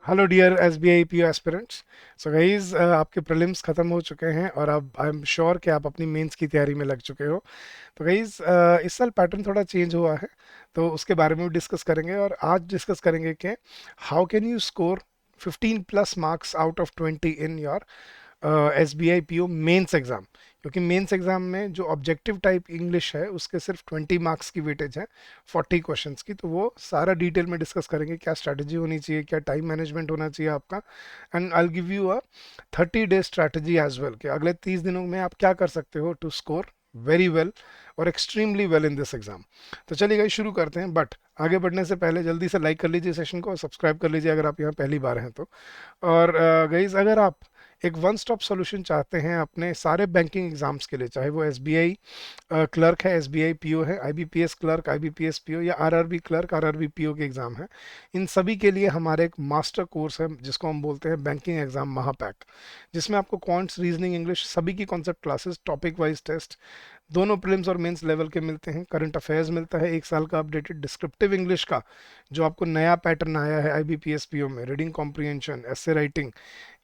Hello dear S B I P O aspirants. So guys आपके prelims ख़त्म हो चुके हैं और अब आई एम श्योर कि आप अपनी मेंस की तैयारी में लग चुके हो। तो गाइज इस साल पैटर्न थोड़ा चेंज हुआ है, तो उसके बारे में भी डिस्कस करेंगे। और आज डिस्कस करेंगे कि how can you score 15 plus marks out of 20 in your S B I P O mains exam. क्योंकि मेंस एग्ज़ाम में जो ऑब्जेक्टिव टाइप इंग्लिश है उसके सिर्फ 20 मार्क्स की वेटेज है 40 क्वेश्चंस की। तो वो सारा डिटेल में डिस्कस करेंगे, क्या स्ट्रैटेजी होनी चाहिए, क्या टाइम मैनेजमेंट होना चाहिए आपका। And I give you a 30 day strategy as well कि अगले 30 दिनों में आप क्या कर सकते हो टू स्कोर वेरी वेल और extremely well in this exam. तो चलिए गाइस शुरू करते हैं, बट आगे बढ़ने से पहले जल्दी से लाइक कर लीजिए सेशन को और सब्सक्राइब कर लीजिए अगर आप यहाँ पहली बार हैं तो। और गाइज अगर आप एक वन स्टॉप सॉल्यूशन चाहते हैं अपने सारे बैंकिंग एग्जाम्स के लिए, चाहे वो एसबीआई क्लर्क है, एसबीआई पीओ है, आईबीपीएस क्लर्क, आईबीपीएस पीओ, या आरआरबी क्लर्क, आरआरबी पीओ के एग्जाम है, इन सभी के लिए हमारे एक मास्टर कोर्स है जिसको हम बोलते हैं बैंकिंग एग्जाम महापैक, जिसमें आपको क्वांट्स, रीजनिंग, इंग्लिश सभी की concept classes, topic wise test दोनों प्रीलिम्स और मेंस लेवल के मिलते हैं। करंट अफेयर्स मिलता है एक साल का अपडेटेड, डिस्क्रिप्टिव इंग्लिश का जो आपको नया पैटर्न आया है आईबीपीएस पीओ में, रीडिंग कॉम्प्रिहेंशन, एसे राइटिंग,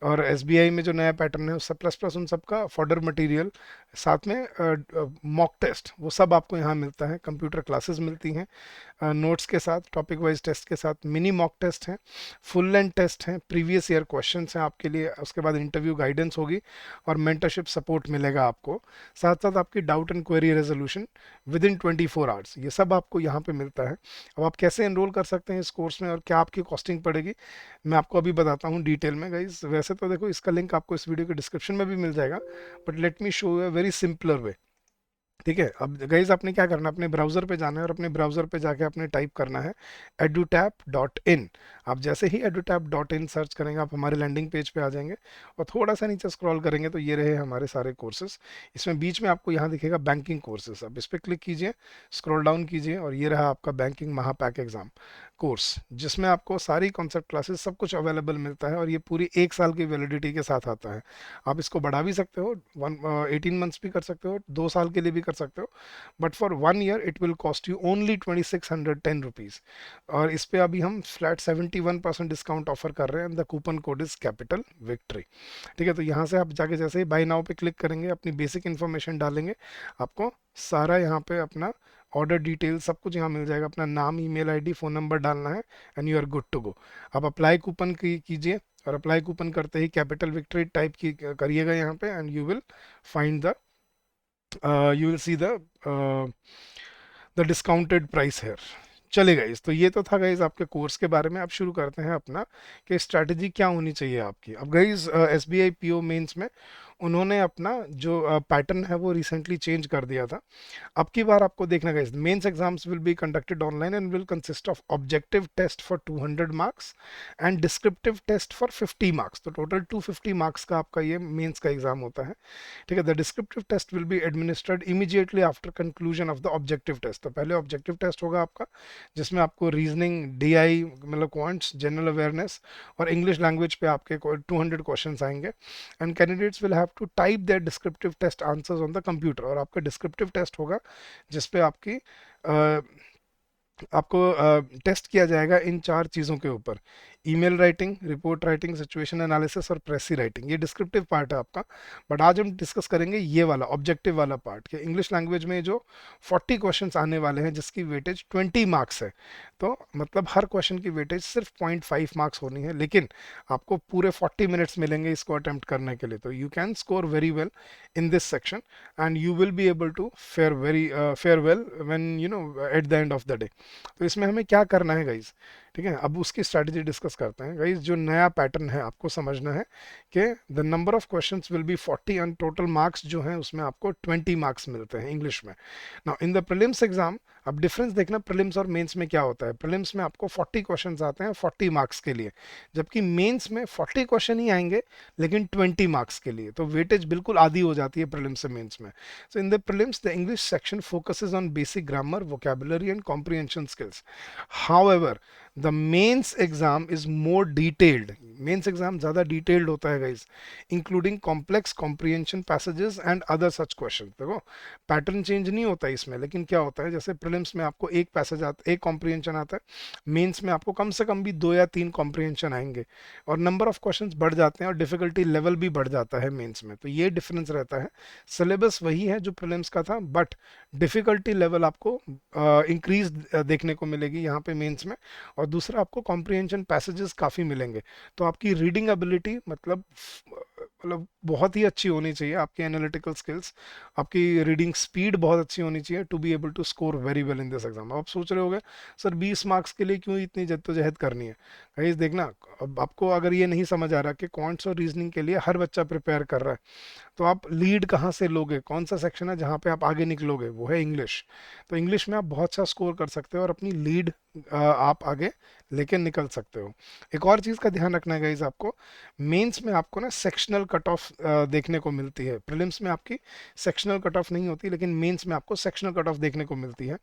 और एसबीआई में जो नया पैटर्न है उससे प्लस प्लस उन सब का फॉर्डर मटेरियल, साथ में मॉक टेस्ट, वो सब आपको यहाँ मिलता है। कंप्यूटर क्लासेस मिलती हैं नोट्स के साथ, टॉपिक वाइज टेस्ट के साथ, मिनी मॉक टेस्ट हैं, फुल लेंथ टेस्ट हैं, प्रीवियस ईयर क्वेश्चंस हैं आपके लिए, उसके बाद इंटरव्यू गाइडेंस होगी और मेंटरशिप सपोर्ट मिलेगा आपको। साथ साथ आपकी doubt and query resolution with in 24 hours, ये सब आपको यहाँ पे मिलता है। अब आप कैसे एनरोल कर सकते हैं इस कोर्स में और क्या आपकी कॉस्टिंग पड़ेगी, मैं आपको अभी बताता हूँ डिटेल में गाइज। वैसे तो देखो इसका लिंक आपको इस वीडियो के डिस्क्रिप्शन में भी मिल जाएगा, but let me show you a very simpler way. ठीक है, अब गाइज आपने क्या करना है, अपने ब्राउजर पे जाना है और अपने ब्राउजर पे जाके आपने टाइप करना है edutap.in। आप जैसे ही edutap.in सर्च करेंगे आप हमारे लैंडिंग पेज पे आ जाएंगे और थोड़ा सा नीचे स्क्रॉल करेंगे तो ये रहे हमारे सारे कोर्सेज। इसमें बीच में आपको यहाँ दिखेगा बैंकिंग कोर्सेज, अब इस पर क्लिक कीजिए, स्क्रॉल डाउन कीजिए और ये रहा आपका बैंकिंग महापैक एग्जाम कोर्स, जिसमें आपको सारी कॉन्सेप्ट क्लासेस सब कुछ अवेलेबल मिलता है और ये पूरी एक साल की वैलिडिटी के साथ आता है। आप इसको बढ़ा भी सकते हो, 18 मंथ्स भी कर सकते हो, 2 साल के लिए भी कर सकते हो, but for 1 year it will cost you only 2610 rupees. और इस पे अभी हम फ्लैट 71% डिस्काउंट ऑफर कर रहे हैं and the coupon code is capital victory. ठीक है, तो यहाँ से आप जाके जैसे ही बाय नाउ पे क्लिक करेंगे, अपनी बेसिक इन्फॉर्मेशन डालेंगे, आपको सारा यहाँ पे अपना ऑर्डर डिटेल सब कुछ यहाँ मिल जाएगा, अपना नाम, ईमेल आईडी, फ़ोन नंबर डालना है and you are good to go. आप अप्लाई कूपन की कीजिए और अप्लाई कूपन करते ही कैपिटल विक्ट्री टाइप की करिएगा यहाँ पे and you will find the you will see the discounted price here। चले गाइज, तो ये तो था गाइज आपके कोर्स के बारे में। अब शुरू करते हैं अपना कि स्ट्रैटेजी क्या होनी चाहिए आपकी। अब guys S B I P O mains में उन्होंने अपना जो पैटर्न है वो रिसेंटली चेंज कर दिया था। अब की बार आपको देखना guys, mains exams will be conducted online and will consist of objective test for 200 marks and descriptive test for 50 marks. तो टोटल 250 मार्क्स का आपका ये मेंस का एग्जाम होता है। ठीक है, the descriptive test will be administered immediately after conclusion of the objective test. तो पहले ऑब्जेक्टिव टेस्ट होगा आपका, जिसमें आपको रीजनिंग, डीआई मतलब क्वांट्स, जनरल अवेयरनेस और इंग्लिश लैंग्वेज पे आपके 200 क्वेश्चंस आएंगे and candidates will have to type their descriptive test answers on the computer. और आपका डिस्क्रिप्टिव टेस्ट होगा जिसपे आपको टेस्ट किया जाएगा इन 4 चीज़ों के ऊपर: email writing, report writing, situation analysis और प्रेसी राइटिंग। ये डिस्क्रिप्टिव पार्ट है आपका, बट आज हम डिस्कस करेंगे ये वाला ऑब्जेक्टिव वाला पार्ट कि इंग्लिश लैंग्वेज में जो 40 क्वेश्चंस आने वाले हैं जिसकी वेटेज 20 मार्क्स है। तो मतलब हर क्वेश्चन की वेटेज सिर्फ 0.5 मार्क्स होनी है, लेकिन आपको पूरे 40 मिनट्स मिलेंगे इसको अटेम्प्ट करने के लिए। तो you can score very well in this section and you will be able to fare well when you know at the end of the day. तो इसमें हमें क्या करना है गाइज, ठीक है, अब उसकी स्ट्रैटेजी डिस्कस करते हैं गाइज। जो नया पैटर्न है आपको समझना है कि the number of questions will be 40 and total marks जो हैं उसमें आपको 20 मार्क्स मिलते हैं इंग्लिश में। Now in the prelims exam, अब डिफरेंस देखना प्रीलिम्स और मेंस में क्या होता है। प्रीलिम्स में आपको 40 क्वेश्चंस आते हैं 40 मार्क्स के लिए, जबकि मेंस में 40 क्वेश्चन ही आएंगे लेकिन 20 मार्क्स के लिए। तो वेटेज बिल्कुल आधी हो जाती है प्रीलिम्स से मेंस में। So in the prelims the English section focuses on basic grammar, vocabulary and comprehension skills. However, the mains exam is more detailed, mains exam ज़्यादा डिटेल्ड होता है guys, including complex comprehension passages and other such question. देखो pattern change नहीं होता है इसमें, लेकिन क्या होता है जैसे प्रीलिम्स में आपको एक पैसेज आता, एक कॉम्प्रिहेंशन आता है, मेंस में आपको कम से कम भी 2 या 3 कॉम्प्रिहेंशन आएंगे, और नंबर ऑफ क्वेश्चंस बढ़ जाते हैं और डिफिकल्टी लेवल भी बढ़ जाता है मेंस में। तो ये डिफरेंस रहता है। सिलेबस वही है जो प्रीलिम्स का था, बट डिफिकल्टी लेवल आपको इंक्रीज देखने को मिलेगी यहाँ पे मेंस में। और दूसरा आपको कॉम्प्रिहेंशन पैसेजेस काफ़ी मिलेंगे। तो आपकी रीडिंग एबिलिटी मतलब बहुत ही अच्छी होनी चाहिए, आपकी एनालिटिकल स्किल्स, आपकी रीडिंग स्पीड बहुत अच्छी होनी चाहिए to be able to score very well in this exam. अब आप सोच रहे होगे सर 20 मार्क्स के लिए क्यों इतनी जद्दोजहद करनी है। गाइस देखना, अब आपको अगर ये नहीं समझ आ रहा कि क्वांट्स और रीजनिंग के लिए हर बच्चा प्रिपेयर कर रहा है, तो आप लीड कहाँ से लोगे, कौन सा सेक्शन है जहाँ पे आप आगे निकलोगे, वो है इंग्लिश। तो इंग्लिश में आप बहुत सा स्कोर कर सकते हो और अपनी लीड आप आगे लेके निकल सकते हो। एक और चीज़ का ध्यान रखना है गाइज, आपको मेंस में आपको ना सेक्शनल कट ऑफ देखने को मिलती है। प्रीलिम्स में आपकी सेक्शनल कट ऑफ नहीं होती, लेकिन मेंस में आपको सेक्शनल कट ऑफ देखने को मिलती है।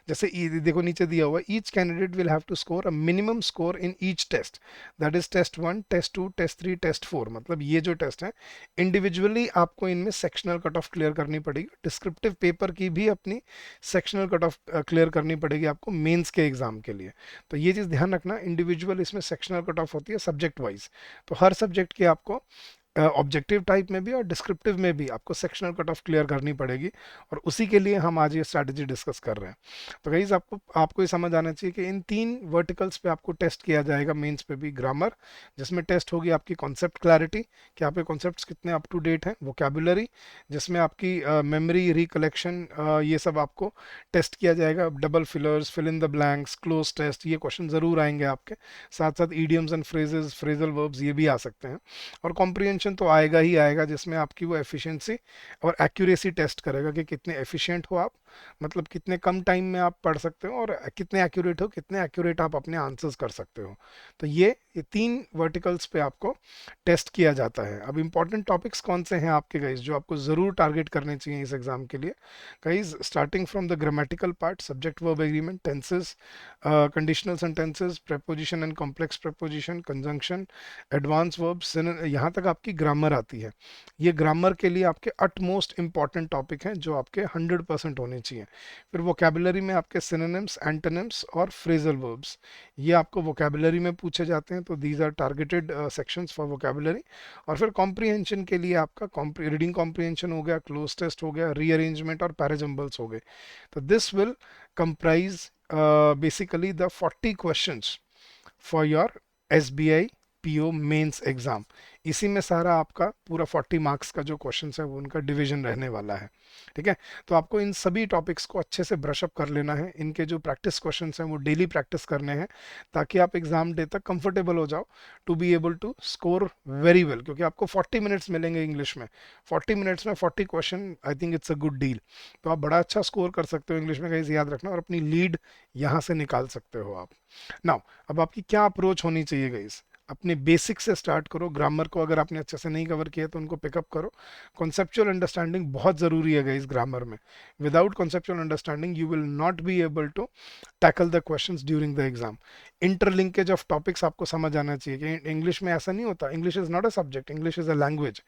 जैसे देखो नीचे दिया हुआ है, each candidate will have to score a minimum score in each test, that is test 1, test 2, test 3, test 4। मतलब ये जो टेस्ट है इंडिविजुअली आपको इनमें सेक्शनल कट ऑफ क्लियर करनी पड़ेगी। डिस्क्रिप्टिव पेपर की भी अपनी सेक्शनल कट ऑफ क्लियर करनी पड़ेगी आपको मेंस के एग्जाम के लिए। तो ये चीज़ ध्यान रखना, इंडिविजुअल इसमें सेक्शनल कट ऑफ होती है सब्जेक्ट वाइज। तो हर सब्जेक्ट की आपको ऑब्जेक्टिव टाइप में भी और डिस्क्रिप्टिव में भी आपको सेक्शनल कट ऑफ क्लियर करनी पड़ेगी, और उसी के लिए हम आज ये स्ट्रैटेजी डिस्कस कर रहे हैं। तो गाइस आपको ये समझ आना चाहिए कि इन 3 वर्टिकल्स पे आपको टेस्ट किया जाएगा मेंस पे भी। ग्रामर, जिसमें टेस्ट होगी आपकी कॉन्सेप्ट क्लैरिटी, कि आपके कॉन्सेप्ट्स कितने अप टू डेट हैं। वोकेबुलरी, जिसमें आपकी मेमोरी, रिकलेक्शन, ये सब आपको टेस्ट किया जाएगा। Double fillers, fill in the blanks, cloze test, ये क्वेश्चन ज़रूर आएंगे आपके। साथ साथ idioms and phrases, phrasal verbs, ये भी आ सकते हैं। और कॉम्प्रिहेंशन तो आएगा ही आएगा, जिसमें आपकी वो एफिशिएंसी और एक्यूरेसी टेस्ट करेगा कि कितने एफिशिएंट हो आप, मतलब कितने कम टाइम में आप पढ़ सकते हो, और कितने एक्यूरेट हो, कितने एक्यूरेट आप अपने आंसर्स कर सकते हो। तो ये 3 वर्टिकल्स पे आपको टेस्ट किया जाता है। अब इंपॉर्टेंट टॉपिक्स कौन से हैं आपके गाइस जो आपको ज़रूर टारगेट करने चाहिए इस एग्जाम के लिए। Guys starting from the grammatical part, subject verb agreement, tenses, conditional sentences, preposition and complex preposition, conjunction, advance verbs, यहाँ तक आपकी ग्रामर आती है। ये ग्रामर के लिए आपके अटमोस्ट इंपॉर्टेंट टॉपिक हैं जो आपके 100% होने चाहिए। फिर वोकेबुलरी में आपके सिनोनिम्स, एंटोनिम्स और फ्रेजल वर्ब्स, ये आपको वोकेबुलरी में पूछे जाते हैं, तो these are targeted sections for vocabulary. और फिर कॉम्प्रिहेंशन के लिए आपका रीडिंग कॉम्प्रिहेंशन हो गया, क्लोज टेस्ट हो गया, रीअरेंजमेंट और पैराजम्बल्स हो गए। तो this will comprise basically the 40 questions for your SBI PO mains exam. इसी में सारा आपका पूरा 40 मार्क्स का जो क्वेश्चन है वो उनका डिवीजन रहने वाला है। ठीक है, तो आपको इन सभी टॉपिक्स को अच्छे से ब्रश अप कर लेना है। इनके जो प्रैक्टिस क्वेश्चन हैं वो डेली प्रैक्टिस करने हैं, ताकि आप एग्जाम डे तक कंफर्टेबल हो जाओ to be able to score very well. क्योंकि आपको 40 मिनट्स मिलेंगे इंग्लिश में, 40 मिनट्स में 40 question, I think it's a good deal. तो आप बड़ा अच्छा स्कोर कर सकते हो इंग्लिश में गाइस, याद रखना, और अपनी लीड यहाँ से निकाल सकते हो आप। नाउ अब आपकी क्या अप्रोच होनी चाहिए गाइस, अपने बेसिक से स्टार्ट करो। ग्रामर को अगर आपने अच्छे से नहीं कवर किया तो उनको पिकअप करो। कॉन्सेप्चुअल अंडरस्टैंडिंग बहुत ज़रूरी है गाइस ग्रामर में। Without conceptual understanding you will not be able to tackle the questions during the exam. Interlinkage of topics आपको समझ आना चाहिए कि इंग्लिश में ऐसा नहीं होता, English is not a subject, English is a language.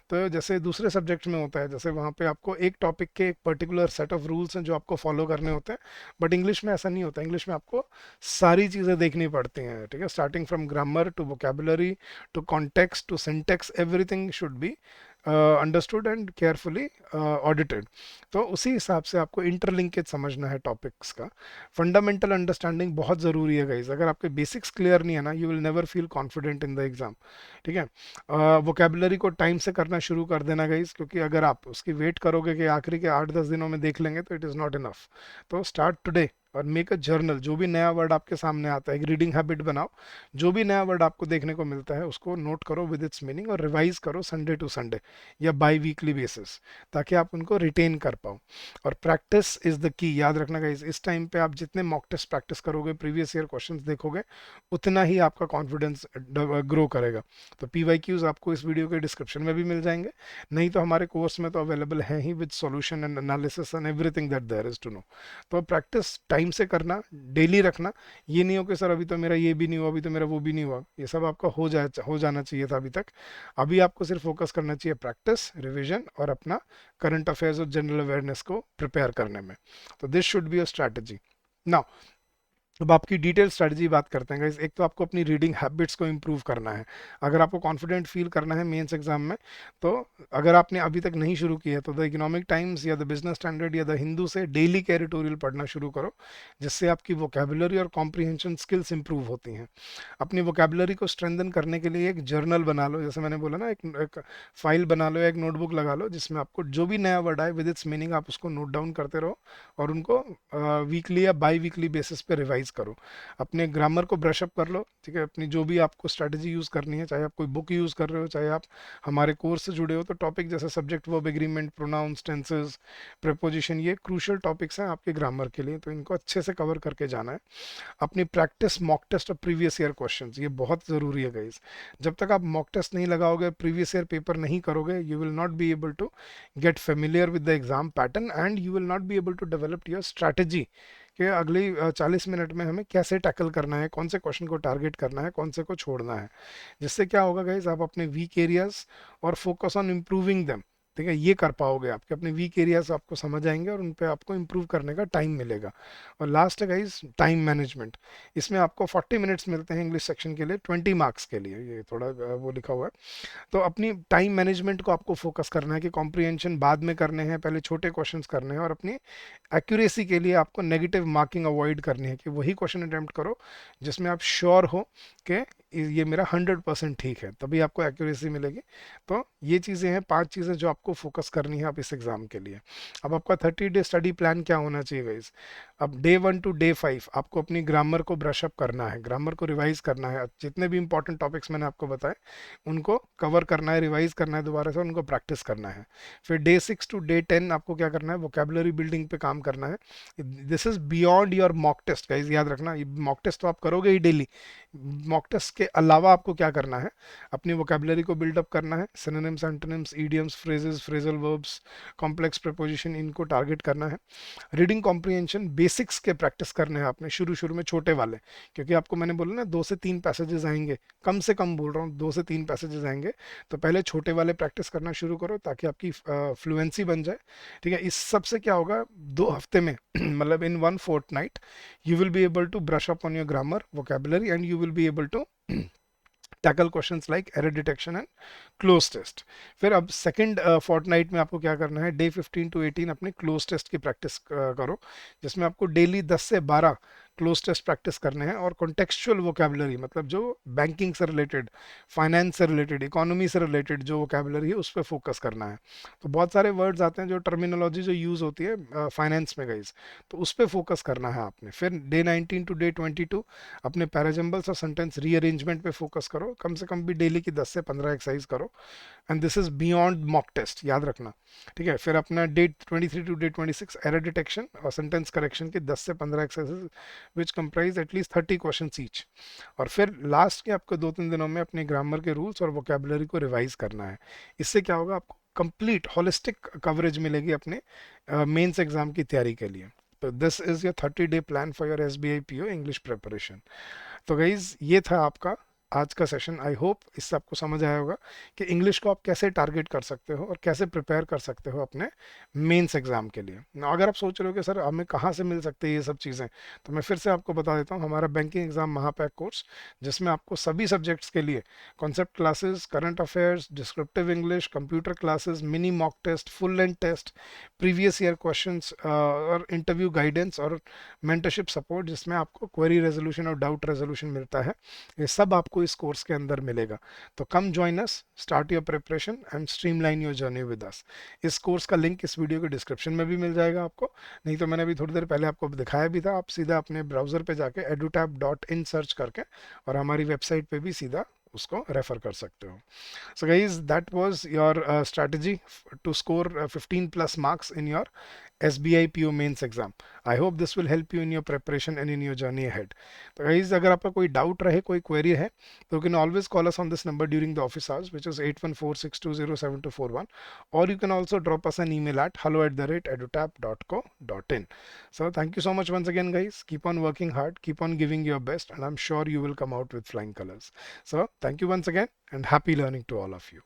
तो जैसे दूसरे सब्जेक्ट्स में होता है, जैसे वहाँ पे आपको एक टॉपिक के एक पर्टिकुलर सेट ऑफ रूल्स हैं जो आपको फॉलो करने होते हैं, बट इंग्लिश में ऐसा नहीं होता। इंग्लिश में आपको सारी चीज़ें देखनी पड़ती हैं। ठीक है, starting from grammar to vocabulary to context to syntax, everything should be understood and carefully audited. तो उसी हिसाब से आपको इंटरलिंकेज समझना है टॉपिक्स का। फंडामेंटल अंडरस्टैंडिंग बहुत ज़रूरी है गाइज। अगर आपके बेसिक्स क्लियर नहीं है ना, you will never feel confident in the exam. ठीक है, वोकेबुलरी को टाइम से करना शुरू कर देना गाइज, क्योंकि अगर आप उसकी वेट करोगे कि आखिरी के 8-10 दिनों में देख लेंगे तो इट इज़ नॉट इनफ। तो स्टार्ट टुडे और मेक अ जर्नल। जो भी नया वर्ड आपके सामने आता है, एक रीडिंग हैबिट बनाओ। जो भी नया वर्ड आपको देखने को मिलता है उसको नोट करो विद इट्स मीनिंग, और रिवाइज करो संडे टू संडे या बाई वीकली बेसिस, ताकि आप उनको रिटेन कर पाओ। और प्रैक्टिस इज द की, याद रखना गाइस। इस टाइम पे आप जितने मॉक टेस्ट प्रैक्टिस करोगे, प्रीवियस ईयर क्वेश्चंस देखोगे, उतना ही आपका कॉन्फिडेंस ग्रो करेगा। तो PYQs आपको इस वीडियो के डिस्क्रिप्शन में भी मिल जाएंगे, नहीं तो हमारे कोर्स में तो अवेलेबल है ही, with solution and analysis and everything that there is to know. तो प्रैक्टिस टाइम टाइम से करना, डेली रखना। ये नहीं हो कि सर अभी तो मेरा ये भी नहीं हुआ, अभी तो मेरा वो भी नहीं हुआ, ये सब आपका हो जाना चाहिए था अभी तक। अभी आपको सिर्फ फोकस करना चाहिए प्रैक्टिस, रिविजन और अपना करंट अफेयर्स और जनरल अवेयरनेस को प्रिपेयर करने में। तो this should be a strategy. Now अब आपकी डिटेल स्ट्रेटजी बात करते हैं गाइस। एक तो आपको अपनी रीडिंग हैबिट्स को इंप्रूव करना है। अगर आपको कॉन्फिडेंट फील करना है मेंस एग्जाम में, तो अगर आपने अभी तक नहीं शुरू किया है तो द इकोनॉमिक टाइम्स या द बिजनेस स्टैंडर्ड या द हिंदू से डेली का एडिटोरियल पढ़ना शुरू करो, जिससे आपकी वोकेबुलरी और कॉम्प्रिहेंशन स्किल्स इंप्रूव होती हैं। अपनी वोकेबुलरी को स्ट्रेंथन करने के लिए एक जर्नल बना लो, जैसे मैंने बोला ना, एक फाइल बना लो या एक नोटबुक लगा लो, जिसमें आपको जो भी नया वर्ड आए विद इट्स मीनिंग आप उसको नोट डाउन करते रहो और उनको वीकली या बाई वीकली बेसिस पे रिवाइज करो। अपने ग्रामर को ब्रश अप कर लो, ठीक है। अपनी जो भी आपको स्ट्रैटेजी यूज़ करनी है, चाहे आप कोई बुक यूज़ कर रहे हो, चाहे आप हमारे कोर्स से जुड़े हो, तो टॉपिक जैसे subject verb agreement, pronouns, tenses, preposition, ये क्रूशियल टॉपिक्स हैं आपके ग्रामर के लिए, तो इनको अच्छे से कवर करके जाना है। अपनी प्रैक्टिस मॉक टेस्ट और प्रीवियस ईयर क्वेश्चंस, ये बहुत ज़रूरी है गाइस। जब तक आप मॉक टेस्ट नहीं लगाओगे, प्रीवियस ईयर पेपर नहीं करोगे, you will not be able to get familiar with the exam pattern and you will not be able to develop your strategy कि अगली 40 मिनट में हमें कैसे टैकल करना है, कौन से क्वेश्चन को टारगेट करना है, कौन से को छोड़ना है। जिससे क्या होगा गाइज, आप अपने वीक एरियाज और फोकस ऑन इम्प्रूविंग देम, ठीक है, ये कर पाओगे। आपके अपने वीक एरियाज आपको समझ आएंगे और उन पे आपको इम्प्रूव करने का टाइम मिलेगा। और लास्ट है गाइज टाइम मैनेजमेंट। इसमें आपको 40 मिनट्स मिलते हैं इंग्लिश सेक्शन के लिए, 20 मार्क्स के लिए, ये थोड़ा वो लिखा हुआ है। तो अपनी टाइम मैनेजमेंट को आपको फोकस करना है कि कॉम्प्रिहेंशन बाद में करने हैं, पहले छोटे क्वेश्चंस करने हैं। और अपनी एक्यूरेसी के लिए आपको नेगेटिव मार्किंग अवॉइड करनी है कि वही क्वेश्चन अटेम्प्ट करो जिसमें आप श्योर हो कि ये मेरा 100% ठीक है, तभी आपको एक्यूरेसी मिलेगी। तो ये चीज़ें हैं, 5 चीज़ें जो आपको फोकस करनी है आप इस एग्ज़ाम के लिए। अब आपका 30 डे स्टडी प्लान क्या होना चाहिए गाइस। अब डे 1 to डे 5 आपको अपनी ग्रामर को ब्रश अप करना है, ग्रामर को रिवाइज करना है। जितने भी इंपॉर्टेंट टॉपिक्स मैंने आपको बताए उनको कवर करना है, रिवाइज करना है दोबारा से, उनको प्रैक्टिस करना है। फिर डे 6 to डे 10 आपको क्या करना है, वोकेबुलरी बिल्डिंग पे काम करना है। This is beyond your mock test guys, याद रखना, ये मॉक टेस्ट तो आप करोगे ही डेली। मॉक टेस्ट के अलावा आपको क्या करना है, अपनी वोकेबुलरी को बिल्डअप करना है। Synonyms, antonyms, idioms, phrases, phrasal verbs, complex preposition, इनको टारगेट करना है। रीडिंग कॉम्प्रिहेंशन बेसिक्स के प्रैक्टिस करने हैं आपने शुरू शुरू में, छोटे वाले, क्योंकि आपको मैंने बोला ना 2 से 3 पैसेजेस आएंगे, कम से कम बोल रहा हूँ 2 से 3 पैसेजेस आएंगे। तो पहले छोटे वाले प्रैक्टिस करना शुरू करो ताकि आपकी फ्लुएंसी बन जाए, ठीक है। इस सबसे क्या होगा, 2 हफ्ते में मतलब इन 1 fortnight you will be able to brush up on your grammar, vocabulary, and you will be able to tackle questions like error detection and cloze test. फिर अब सेकंड फोर्टनाइट में आपको क्या करना है, डे 15 to 18 अपने क्लोज टेस्ट की practice करो, जिसमें आपको डेली 10 से 12 क्लोज टेस्ट प्रैक्टिस करने हैं। और कॉन्टेक्चुअल वोकेबुलरी, मतलब जो बैंकिंग से रिलेटेड, फाइनेंस से रिलेटेड, इकोनॉमी से रिलेटेड जो वोकेबुलरी है उस पर फोकस करना है। तो बहुत सारे वर्ड्स आते हैं जो टर्मिनोलॉजी जो यूज़ होती है फाइनेंस में गाइज, तो उस पर फोकस करना है आपने। फिर डे 19 to डे 22 अपने पैराजम्बल्स और सेंटेंस रीअरेंजमेंट पे फोकस करो, कम से कम भी डेली की 10 से 15 एक्सरसाइज करो। And this is beyond mock test, याद रखना, ठीक है। फिर अपना day 23 to day 26 error detection और सेंटेंस करेक्शन की 10 से 15 exercise which comprise at least 30 question each. और फिर लास्ट के आपको 2-3 दिनों में अपने ग्रामर के रूल्स और वोकेबुलरी को रिवाइज करना है। इससे क्या होगा, आपको कंप्लीट होलिस्टिक कवरेज मिलेगी अपने मेंस एग्जाम की तैयारी के लिए। तो this is your 30 day plan for your SBI PO English preparation. तो गाइज ये था आपका आज का सेशन। आई होप इससे आपको समझ आया होगा कि इंग्लिश को आप कैसे टारगेट कर सकते हो और कैसे प्रिपेयर कर सकते हो अपने मेंस एग्जाम के लिए। अगर आप सोच रहे हो कि सर हमें कहाँ से मिल सकते हैं ये सब चीज़ें, तो मैं फिर से आपको बता देता हूँ, हमारा बैंकिंग एग्जाम महापैक कोर्स, जिसमें आपको सभी सब्जेक्ट्स के लिए concept classes, current affairs, descriptive English, computer classes, mini mock test, full length test, previous year questions और इंटरव्यू गाइडेंस और मेंटरशिप सपोर्ट, जिसमें आपको क्वेरी रेजोल्यूशन और डाउट रेजोल्यूशन मिलता है, ये सब आपको इस कोर्स के अंदर मिलेगा। तो come join us, start your preparation and streamline your journey with us. इस कोर्स का लिंक इस वीडियो के डिस्क्रिप्शन में भी मिल जाएगा आपको, नहीं तो मैंने अभी थोड़ी देर पहले आपको दिखाया भी था। आप सीधा अपने ब्राउजर पे जाके edutab.in सर्च करके और हमारी वेबसाइट पे भी सीधा उसको रेफर कर सकते हो। So guys, that was your strategy to score 15+ marks in your SBI PO mains exam. I hope this will help you in your preparation and in your journey ahead. तो guys अगर आपका कोई doubt रहे, कोई query है, तो you can always call us on this number during the office hours, which is 8146207241, or you can also drop us an email at hello@edutap.co.in. So thank you so much once again, guys. Keep on working hard, keep on giving your best, and I'm sure you will come out with flying colors. So thank you once again, and happy learning to all of you.